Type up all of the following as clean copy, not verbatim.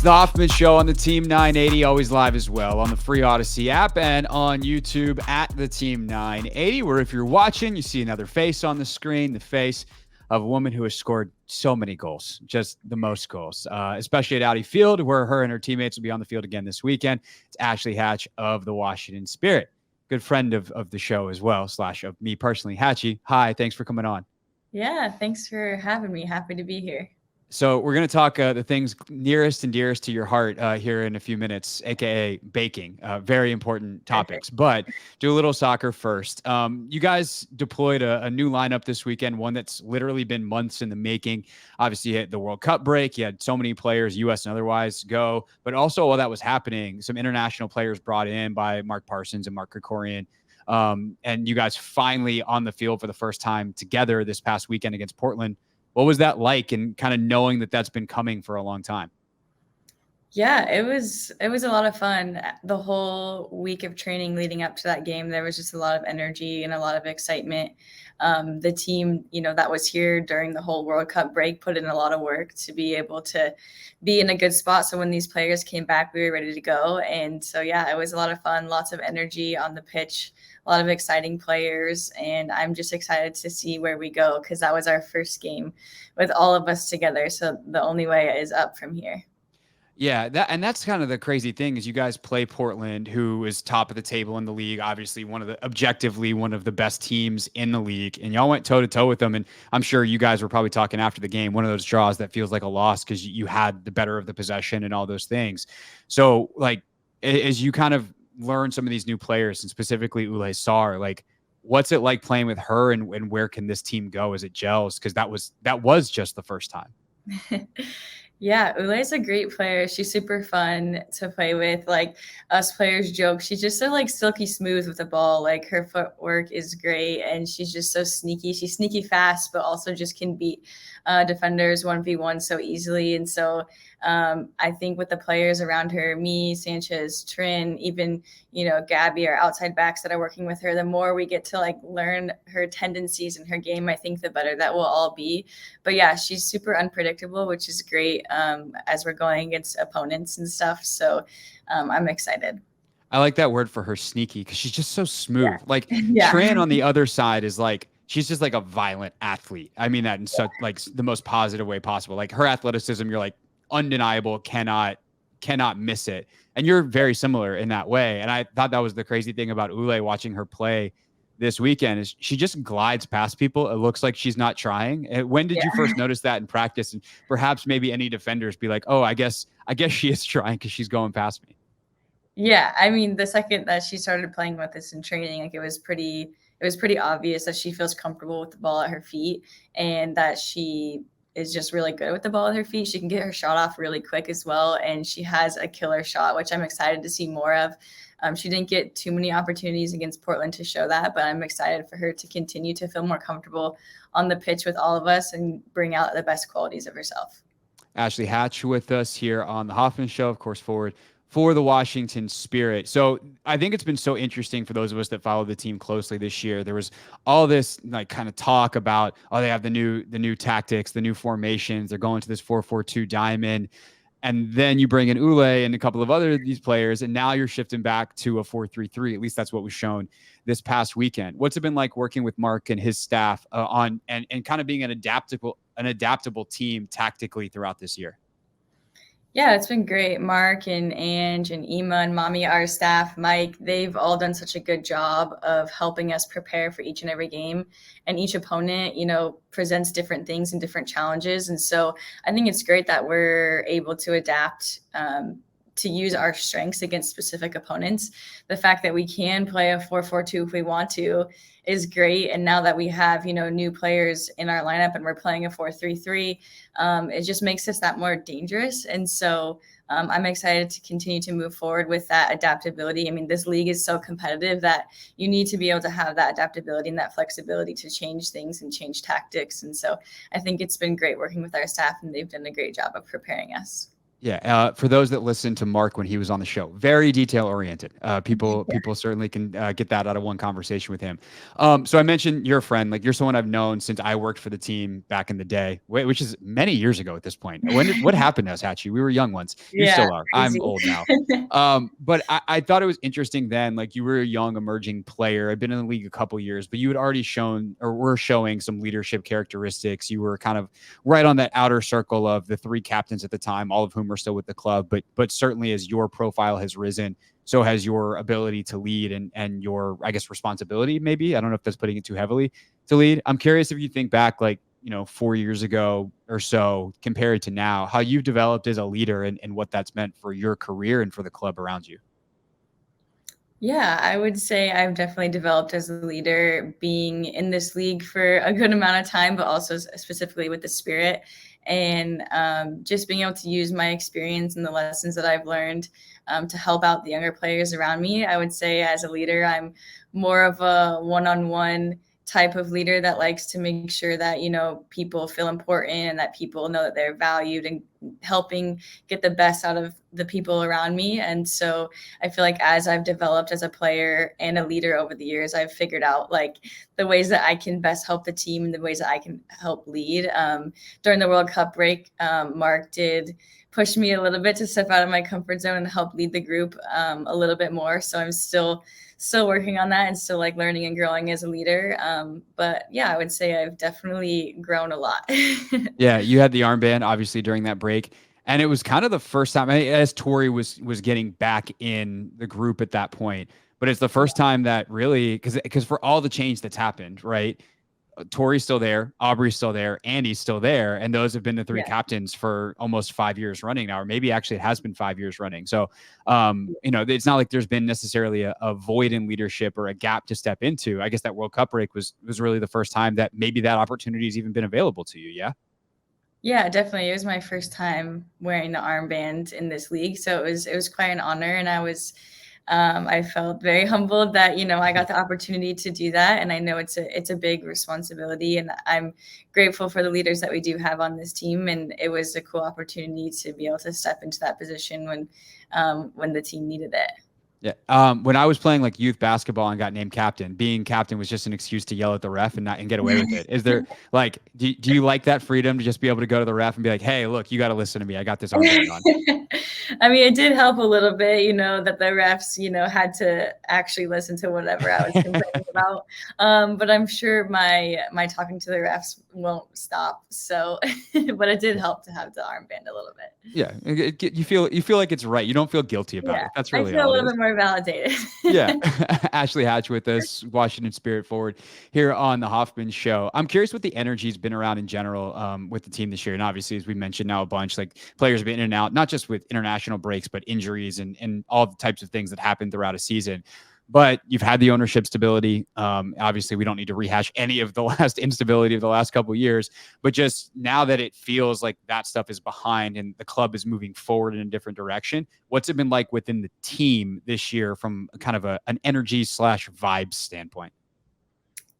The Hoffman Show on the Team 980, always live as well on the free Odyssey app and on YouTube at the Team 980, where if you're watching, you see another face on the screen, the face of a woman who has scored so many goals, just the most goals, especially at Audi Field, where her and her teammates will be on the field again this weekend. It's Ashley Hatch of the Washington Spirit, good friend of the show as well, / of me personally. Hatchie, hi, thanks for coming on. Yeah, thanks for having me. Happy to be here. So we're going to talk the things nearest and dearest to your heart here in a few minutes, aka baking. Very important Perfect. topics, but do a little soccer first. You guys deployed a new lineup this weekend, one that's literally been months in the making. Obviously, you had the World Cup break. You had so many players, U.S. and otherwise, go. But also, while that was happening, some international players brought in by Mark Parsons and Mark Krikorian. And you guys finally on the field for the first time together this past weekend against Portland. What was that like, and kind of knowing that that's been coming for a long time? Yeah, it was a lot of fun. The whole week of training leading up to that game, there was just a lot of energy and a lot of excitement. The team, that was here during the whole World Cup break put in a lot of work to be able to be in a good spot. So when these players came back, we were ready to go. And so, yeah, it was a lot of fun, lots of energy on the pitch, a lot of exciting players. And I'm just excited to see where we go because that was our first game with all of us together. So the only way is up from here. Yeah, that's kind of the crazy thing is you guys play Portland, who is top of the table in the league, obviously objectively one of the best teams in the league, and y'all went toe to toe with them. And I'm sure you guys were probably talking after the game, one of those draws that feels like a loss because you had the better of the possession and all those things. So, like, as you kind of learn some of these new players, and specifically Ouleymata Sarr, like, what's it like playing with her, and where can this team go as it gels? Because that was just the first time. Yeah, Ulay's a great player. She's super fun to play with. Like us players joke, she's just so like silky smooth with the ball. Like her footwork is great, and she's just so sneaky. She's sneaky fast, but also just can beat defenders 1v1 so easily. And so I think with the players around her, me, Sanchez, Trin, even Gabby, our outside backs that are working with her, the more we get to like learn her tendencies in her game, I think the better that will all be. But yeah, she's super unpredictable, which is great as we're going against opponents and stuff. So I'm excited. I like that word for her, sneaky, because she's just so Yeah. smooth. Like Yeah. Tran on the other side is like she's just like a violent athlete. I mean that in such like the most positive way possible. Like her athleticism, you're like undeniable, cannot miss it. And you're very similar in that way. And I thought that was the crazy thing about Ule watching her play this weekend is she just glides past people. It looks like she's not trying. When did you Yeah. first notice that in practice? And perhaps maybe any defenders be like, oh, I guess she is trying because she's going past me. Yeah, I mean, the second that she started playing with us in training, like it was pretty obvious that she feels comfortable with the ball at her feet and that she is just really good with the ball at her feet. She can get her shot off really quick as well, and she has a killer shot, which I'm excited to see more of. She didn't get too many opportunities against Portland to show that, but I'm excited for her to continue to feel more comfortable on the pitch with all of us and bring out the best qualities of herself. Ashley Hatch with us here on the Hoffman Show, of course, forward for the Washington Spirit. So I think it's been so interesting for those of us that follow the team closely this year. There was all this like kind of talk about, oh, they have the new tactics, the new formations. They're going to this 4-4-2 diamond. And then you bring in Ule and a couple of other these players, and now you're shifting back to a 4-3-3. At least that's what was shown this past weekend. What's it been like working with Mark and his staff on and kind of being an adaptable team tactically throughout this year? Yeah, it's been great. Mark and Ange and Ema and Mommy, our staff, Mike, they've all done such a good job of helping us prepare for each and every game. And each opponent, presents different things and different challenges. And so I think it's great that we're able to adapt to use our strengths against specific opponents. The fact that we can play a 4-4-2 if we want to is great. And now that we have, new players in our lineup and we're playing a 4-3-3, it just makes us that more dangerous. And so I'm excited to continue to move forward with that adaptability. I mean, this league is so competitive that you need to be able to have that adaptability and that flexibility to change things and change tactics. And so I think it's been great working with our staff, and they've done a great job of preparing us. Yeah, for those that listened to Mark when he was on the show, very detail oriented. People certainly can get that out of one conversation with him. So I mentioned you're a friend, like you're someone I've known since I worked for the team back in the day, which is many years ago at this point. What happened to us, Hatchie? We were young once. You Yeah, still are. I'm crazy. old now. But I thought it was interesting then. Like you were a young emerging player. I'd been in the league a couple years, but you had already shown or were showing some leadership characteristics. You were kind of right on that outer circle of the three captains at the time, all of whom are still with the club. But certainly as your profile has risen, so has your ability to lead and your, I guess, responsibility. Maybe I don't know if that's putting it too heavily to lead. I'm curious if you think back, like 4 years ago or so, compared to now, how you've developed as a leader and what that's meant for your career and for the club around you. Yeah, I would say I've definitely developed as a leader being in this league for a good amount of time, but also specifically with the Spirit and just being able to use my experience and the lessons that I've learned to help out the younger players around me. I would say as a leader, I'm more of a one-on-one type of leader that likes to make sure that people feel important and that people know that they're valued and helping get the best out of the people around me. And so I feel like as I've developed as a player and a leader over the years, I've figured out like the ways that I can best help the team and the ways that I can help lead. During the World Cup break, Mark did push me a little bit to step out of my comfort zone and help lead the group a little bit more. So I'm still working on that and still like learning and growing as a leader. But yeah, I would say I've definitely grown a lot. Yeah, you had the armband obviously during that break, and it was kind of the first time as Tori was getting back in the group at that point. But it's the first time that really because for all the change that's happened, right? Tori's still there, Aubrey's still there, Andy's still there, and those have been the three Yeah. captains for almost 5 years running now, or maybe actually it has been 5 years running. So, it's not like there's been necessarily a void in leadership or a gap to step into. I guess that World Cup break was really the first time that maybe that opportunity has even been available to you. Yeah. Yeah, definitely. It was my first time wearing the armband in this league, so it was quite an honor, and I felt very humbled that I got the opportunity to do that, and I know it's a big responsibility, and I'm grateful for the leaders that we do have on this team, and it was a cool opportunity to be able to step into that position when the team needed it. Yeah. When I was playing like youth basketball and got named captain, being captain was just an excuse to yell at the ref and get away with it. Is there like, do you like that freedom to just be able to go to the ref and be like, hey, look, you got to listen to me. I got this armband on. I mean, it did help a little bit, that the refs, had to actually listen to whatever I was complaining about. But I'm sure my talking to the refs won't stop. So, but it did help to have the armband a little bit. Yeah, you feel like it's right. You don't feel guilty about Yeah, it. That's I really feel a all it little is. bit more validated. Yeah. Ashley Hatch with us, Washington Spirit forward here on the Hoffman Show. I'm curious what the energy's been around in general with the team this year. And obviously, as we mentioned now a bunch, like players have been in and out, not just with international breaks, but injuries and all the types of things that happen throughout a season. But you've had the ownership stability. Obviously, we don't need to rehash any of the last instability of the last couple of years. But just now that it feels like that stuff is behind and the club is moving forward in a different direction, what's it been like within the team this year from kind of an energy / vibes standpoint?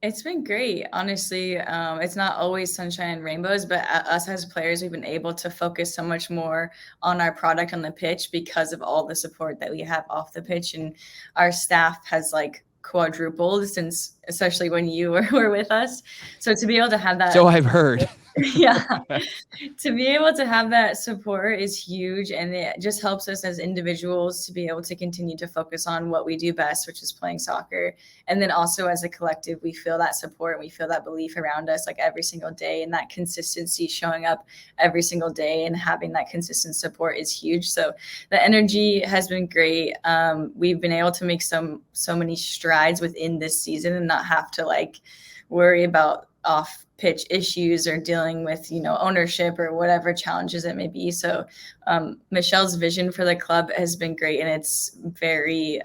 It's been great, honestly. It's not always sunshine and rainbows, but us as players, we've been able to focus so much more on our product on the pitch because of all the support that we have off the pitch, and our staff has like quadrupled since, especially when you were with us. So to be able to have So that, I've heard. yeah, to be able to have that support is huge, and it just helps us as individuals to be able to continue to focus on what we do best, which is playing soccer. And then also as a collective, we feel that support and we feel that belief around us like every single day, and that consistency showing up every single day and having that consistent support is huge. So the energy has been great. We've been able to make so many strides within this season and not have to like worry about off pitch issues or dealing with ownership or whatever challenges it may be. So Michelle's vision for the club has been great, and it's very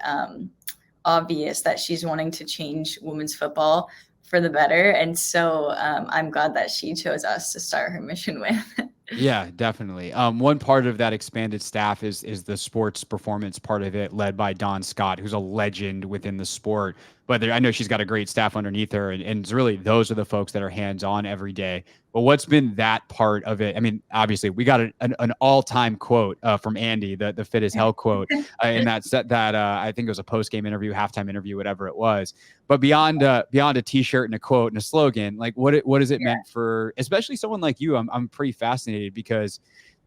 obvious that she's wanting to change women's football for the better, and so I'm glad that she chose us to start her mission with. Yeah, definitely. One part of that expanded staff is the sports performance part of it, led by Dawn Scott, who's a legend within the sport. But I know she's got a great staff underneath her, and it's really those are the folks that are hands on every day. But what's been that part of it? I mean, obviously, we got an all-time quote from Andi, the fit as hell quote, in that set that I think it was a post-game interview, halftime interview, whatever it was. But beyond a T-shirt and a quote and a slogan, like what is it meant for, especially someone like you? I'm pretty fascinated because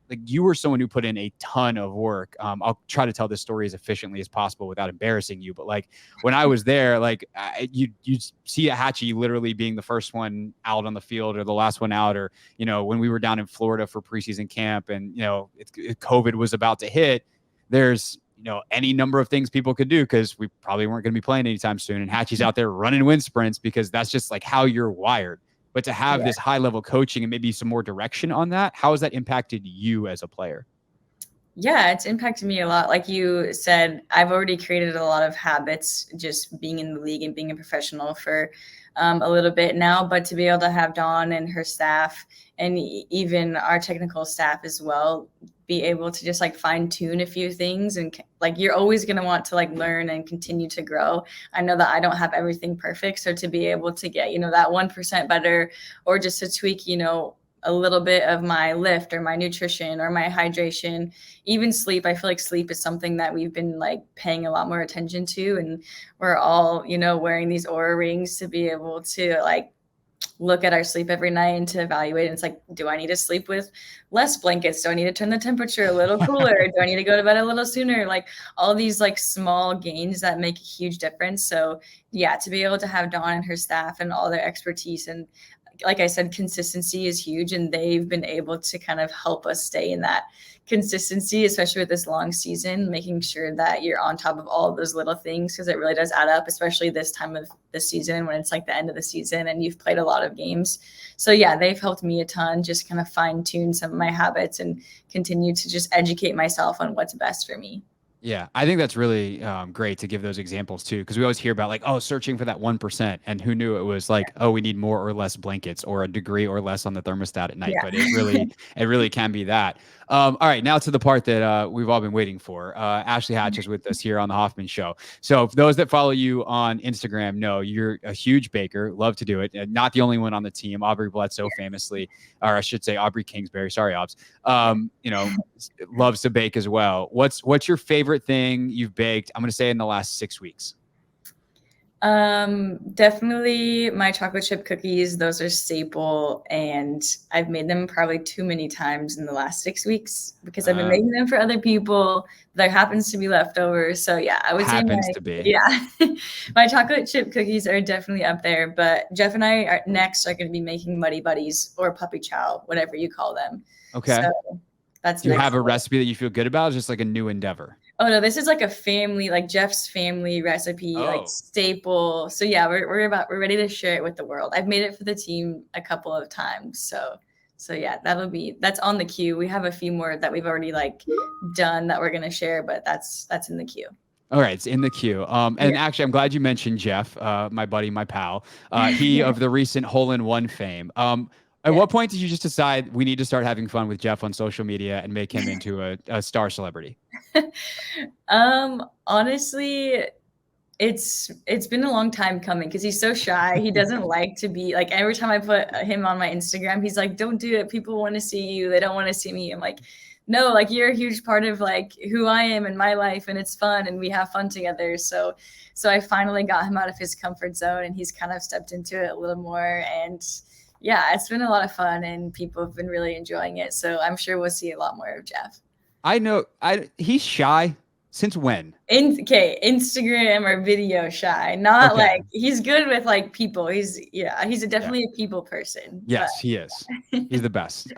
like you were someone who put in a ton of work. I'll try to tell this story as efficiently as possible without embarrassing you. But like when I was there, like you see a Hatchie literally being the first one out on the field or the last one out, or, you know, when we were down in Florida for preseason camp and, you know, COVID was about to hit, there's, you know, any number of things people could do because we probably weren't going to be playing anytime soon. And Hatchie's out there running wind sprints because that's just like how you're wired. But to have this high level coaching and maybe some more direction on that, how has that impacted you as a player? Yeah, it's impacted me a lot. Like you said, I've already created a lot of habits just being in the league and being a professional for a little bit now. But to be able to have Dawn and her staff and even our technical staff as well, be able to just like fine tune a few things, and like you're always going to want to like learn and continue to grow. I know that I don't have everything perfect. So to be able to get, you know, that 1% better, or just to tweak, you know, a little bit of my lift or my nutrition or my hydration, even sleep. I feel like sleep is something that we've been like paying a lot more attention to. And we're all, you know, wearing these Aura rings to be able to like look at our sleep every night and to evaluate. And it's like, do I need to sleep with less blankets? Do I need to turn the temperature a little cooler? Do I need to go to bed a little sooner? Like all these like small gains that make a huge difference. So yeah, to be able to have Dawn and her staff and all their expertise, and like I said, consistency is huge, and they've been able to kind of help us stay in that consistency, especially with this long season, making sure that you're on top of all of those little things, because it really does add up, especially this time of the season when it's like the end of the season and you've played a lot of games. So yeah, they've helped me a ton, just kind of fine tune some of my habits and continue to just educate myself on what's best for me. Yeah, I think that's really great to give those examples too, because we always hear about like, oh, searching for that 1%, and who knew it was like, oh, we need more or less blankets or a degree or less on the thermostat at night. But it really can be that. All right, now to the part that we've all been waiting for. Ashley Hatch is with us here on the Hoffman Show. So for those that follow you on Instagram know you're a huge baker, love to do it. Not the only one on the team. Aubrey Bledsoe famously, or I should say Aubrey Kingsbury. Sorry, Obs. You know, loves to bake as well. What's your favorite thing you've baked? I'm going to say in the last 6 weeks. Definitely my chocolate chip cookies. Those are staple, and I've made them probably too many times in the last 6 weeks because I've been making them for other people. There happens to be leftovers. So yeah, I would say my chocolate chip cookies are definitely up there, but Jeff and I are next are going to be making Muddy Buddies or puppy chow, whatever you call them. Okay. So that's Do you have a recipe that you feel good about? Or just like a new endeavor? Oh no, this is like a family, like Jeff's family recipe, like staple. So yeah, we're ready to share it with the world. I've made it for the team a couple of times. So yeah, that's on the queue. We have a few more that we've already like done that we're gonna share, but that's in the queue. All right, it's in the queue. And actually, I'm glad you mentioned Jeff, my buddy, my pal. He of the recent hole-in-one fame. At what point did you just decide we need to start having fun with Jeff on social media and make him into a star celebrity? Honestly, it's been a long time coming because he's so shy. He doesn't like to be like, every time I put him on my Instagram, he's like, don't do it. People want to see you. They don't want to see me. I'm like, no, like you're a huge part of like who I am in my life, and it's fun and we have fun together. So I finally got him out of his comfort zone, and he's kind of stepped into it a little more. And yeah, it's been a lot of fun and people have been really enjoying it. So I'm sure we'll see a lot more of Jeff. I know he's shy. Since when? Instagram or video shy. Not like he's good with like people. He's definitely a people person. Yes, he is. He's the best.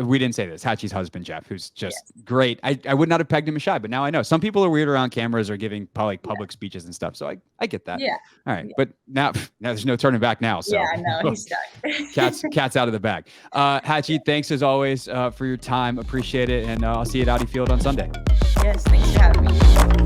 We didn't say this. Hatchie's husband, Jeff, who's just great. I would not have pegged him as shy, but now I know. Some people are weird around cameras or giving public speeches and stuff. So I get that. Yeah. All right. Yeah. But now there's no turning back now. So yeah, no, he's stuck. Cat's out of the bag. Hatchie, thanks as always for your time. Appreciate it. And I'll see you at Audi Field on Sunday. Yes, thanks for having me.